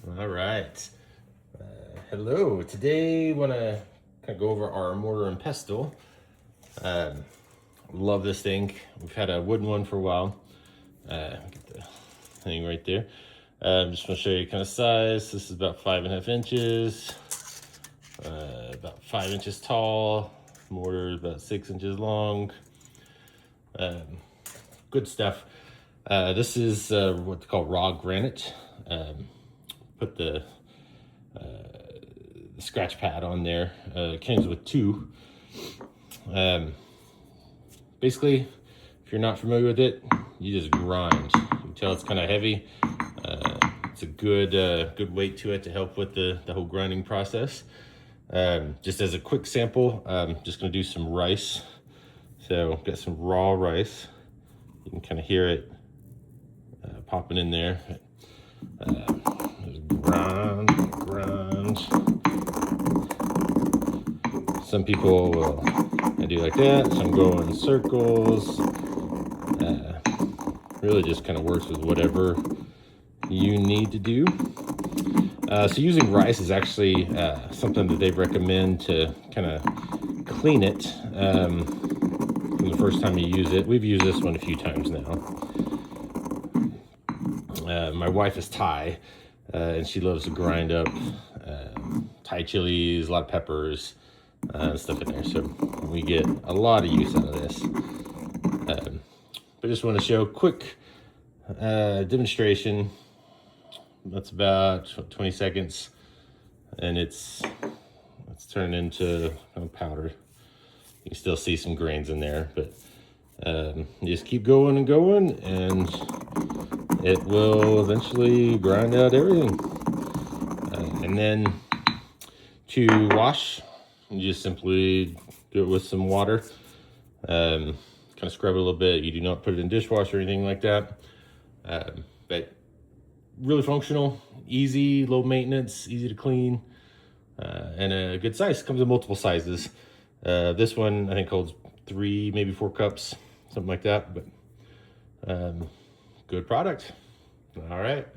All right. Hello. Today, want to kind of go over our mortar and pestle. Love this thing. We've had a wooden one for a while. Get the thing right there. Just want to show you kind of size. This is about 5.5 inches, about 5 inches tall. Mortar is about 6 inches long. Good stuff. This is what's called raw granite. Put the scratch pad on there. It comes with two. Basically, if you're not familiar with it, you just grind. You can tell it's kind of heavy. It's a good weight to it to help with the whole grinding process. Just as a quick sample, I'm just going to do some rice. So got some raw rice. You can kind of hear it popping in there. Grind. Some people will do like that. Some go in circles. Really just kind of works with whatever you need to do. So using rice is actually something that they recommend to kind of clean it from the first time you use it. We've used this one a few times now. My wife is Thai, and she loves to grind up Thai chilies, a lot of peppers, and stuff in there. So we get a lot of use out of this. But just want to show a quick demonstration. That's about 20 seconds, and it's turned into powder. You can still see some grains in there, but you just keep going and going, and it will eventually grind out everything. And then to wash, you just simply do it with some water. Kind of scrub it a little bit. You do not put it in dishwasher or anything like that. But really functional, easy, low maintenance, easy to clean, and a good size. Comes in multiple sizes. This one I think holds 3, maybe 4 cups, something like that. But good product. All right.